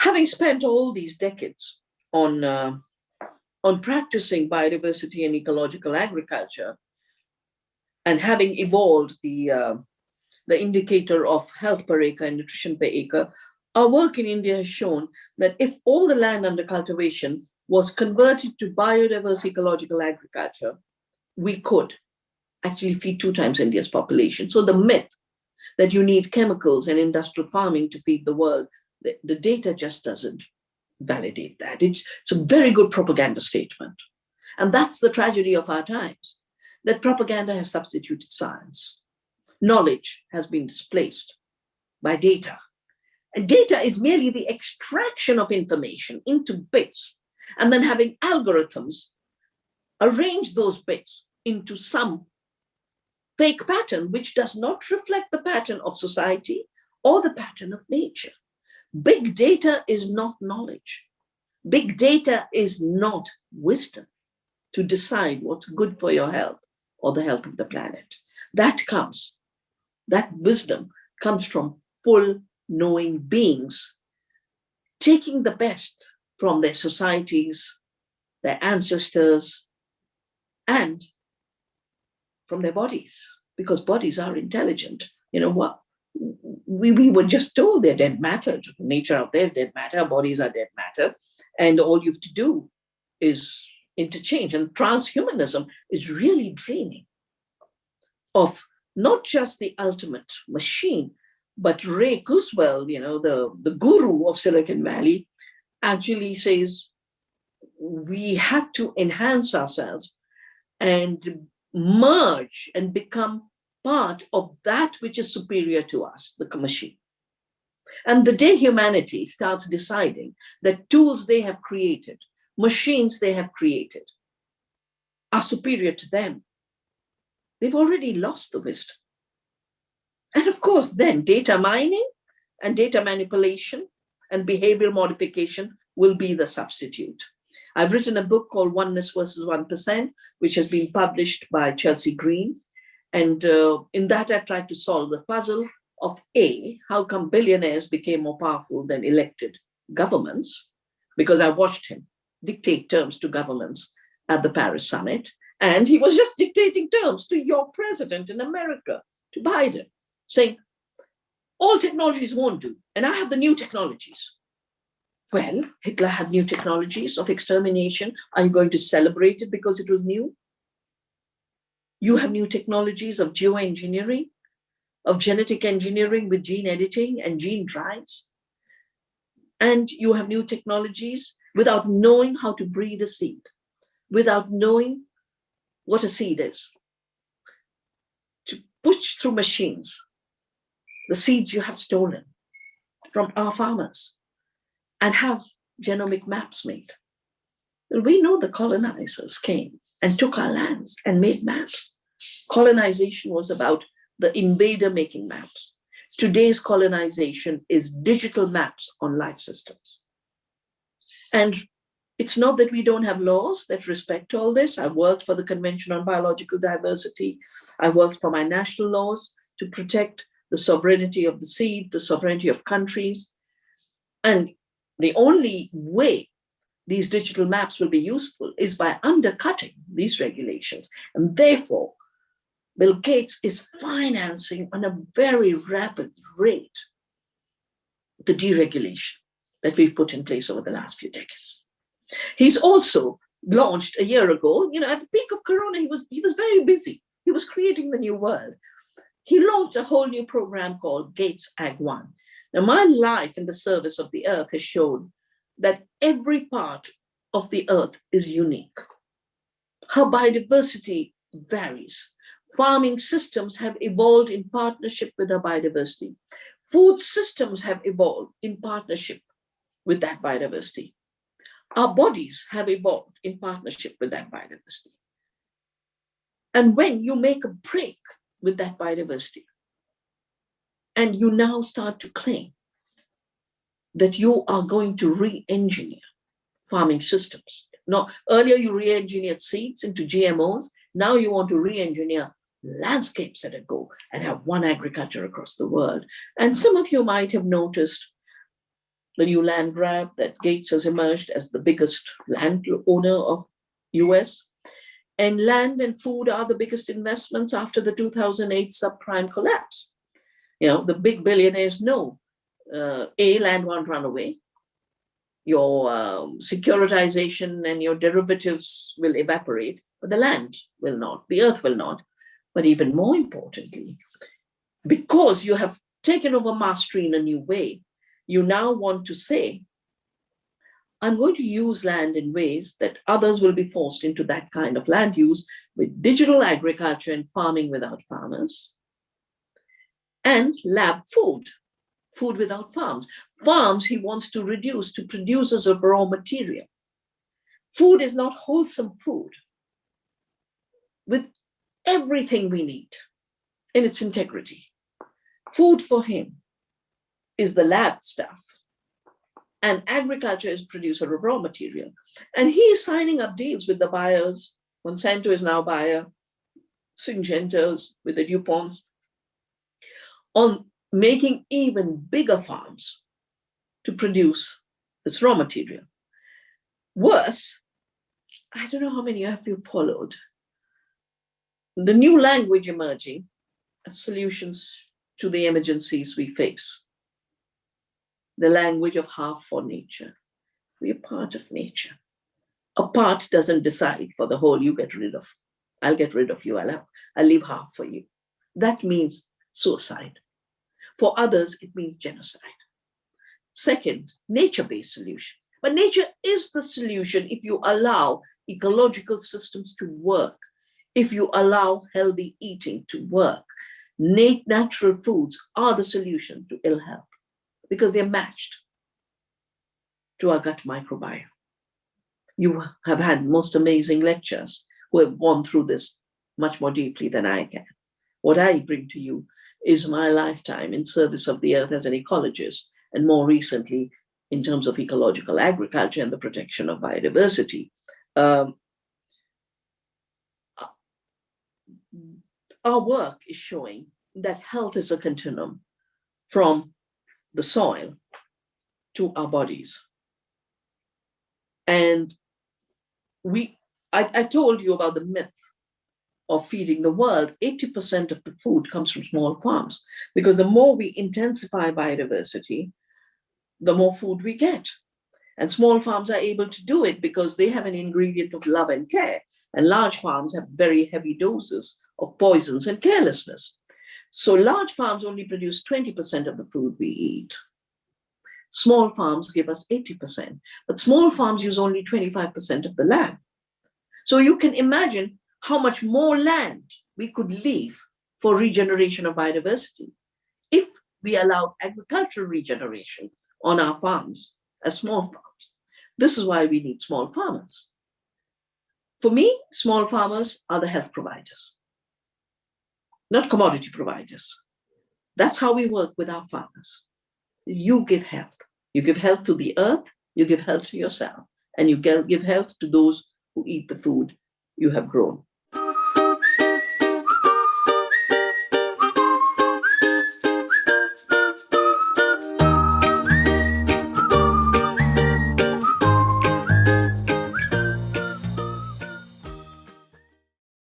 Having spent all these decades on practicing biodiversity and ecological agriculture, and having evolved the indicator of health per acre and nutrition per acre, our work in India has shown that if all the land under cultivation was converted to biodiverse ecological agriculture, we could actually feed 2 times India's population. So the myth that you need chemicals and industrial farming to feed the world, the data just doesn't validate that. It's a very good propaganda statement. And that's the tragedy of our times, that propaganda has substituted science. Knowledge has been displaced by data. And data is merely the extraction of information into bits, and then having algorithms arrange those bits into some fake pattern, which does not reflect the pattern of society or the pattern of nature. Big data is not knowledge. Big data is not wisdom to decide what's good for your health or the health of the planet. That wisdom comes from full knowing beings taking the best from their societies, their ancestors, and from their bodies, because bodies are intelligent. You know what? We were just told they're dead matter. Nature out there is dead matter, our bodies are dead matter, and all you have to do is interchange. And transhumanism is really dreaming of not just the ultimate machine, but Ray Kurzweil, you know, the guru of Silicon Valley, actually says we have to enhance ourselves and merge and become part of that which is superior to us, the machine. And the day humanity starts deciding that tools they have created, machines they have created, are superior to them, they've already lost the wisdom. And of course, then data mining and data manipulation and behavioral modification will be the substitute. I've written a book called Oneness versus 1%, which has been published by Chelsea Green. And in that, I've tried to solve the puzzle of how come billionaires became more powerful than elected governments? Because I watched him dictate terms to governments at the Paris summit. And he was just dictating terms to your president in America, to Biden, saying, all technologies won't do, and I have the new technologies. Well, Hitler had new technologies of extermination. Are you going to celebrate it because it was new? You have new technologies of geoengineering, of genetic engineering with gene editing and gene drives. And you have new technologies without knowing how to breed a seed, without knowing what a seed is, to push through machines the seeds you have stolen from our farmers and have genomic maps made. We know the colonizers came and took our lands and made maps. Colonization was about the invader making maps. Today's colonization is digital maps on life systems. And it's not that we don't have laws that respect all this. I worked for the Convention on Biological Diversity. I worked for my national laws to protect the sovereignty of the seed, the sovereignty of countries. And the only way these digital maps will be useful is by undercutting these regulations. And therefore, Bill Gates is financing on a very rapid rate the deregulation that we've put in place over the last few decades. He's also launched a year ago, you know, at the peak of Corona, he was very busy. He was creating the new world. He launched a whole new program called Gates Ag One. Now, my life in the service of the earth has shown that every part of the earth is unique. Her biodiversity varies. Farming systems have evolved in partnership with our biodiversity. Food systems have evolved in partnership with that biodiversity. Our bodies have evolved in partnership with that biodiversity. And when you make a break with that biodiversity, and you now start to claim that you are going to re-engineer farming systems. Now, earlier you re-engineered seeds into GMOs. Now you want to re-engineer landscapes at a go and have one agriculture across the world. And some of you might have noticed the new land grab that Gates has emerged as the biggest landowner of US. And land and food are the biggest investments after the 2008 subprime collapse. The big billionaires know, land won't run away. Your securitization and your derivatives will evaporate, but the land will not, the earth will not. But even more importantly, because you have taken over mastery in a new way, you now want to say, I'm going to use land in ways that others will be forced into that kind of land use with digital agriculture and farming without farmers, and lab food without farms. Farms he wants to reduce to producers of raw material. Food is not wholesome food with everything we need in its integrity. Food for him is the lab stuff, and agriculture is producer of raw material. And he is signing up deals with the buyers. Monsanto is now buyer, Syngentas with the DuPont, on making even bigger farms to produce this raw material. Worse, I don't know how many of you followed the new language emerging as solutions to the emergencies we face. The language of half for nature. We are part of nature. A part doesn't decide for the whole. You get rid of. I'll get rid of you. I'll leave half for you. That means suicide. For others, it means genocide. Second, nature-based solutions. But nature is the solution if you allow ecological systems to work, if you allow healthy eating to work. Natural foods are the solution to ill health because they're matched to our gut microbiome. You have had most amazing lectures who have gone through this much more deeply than I can. What I bring to you is my lifetime in service of the earth as an ecologist, and more recently in terms of ecological agriculture and the protection of biodiversity. Our work is showing that health is a continuum from the soil to our bodies. And I told you about the myth of feeding the world. 80% of the food comes from small farms, because the more we intensify biodiversity, the more food we get. And small farms are able to do it because they have an ingredient of love and care. And large farms have very heavy doses of poisons and carelessness. So large farms only produce 20% of the food we eat. Small farms give us 80%, but small farms use only 25% of the land. So you can imagine how much more land we could leave for regeneration of biodiversity if we allowed agricultural regeneration on our farms as small farms. This is why we need small farmers. For me, small farmers are the health providers, not commodity providers. That's how we work with our farmers. You give health. You give health to the earth, you give health to yourself, and you give health to those who eat the food you have grown.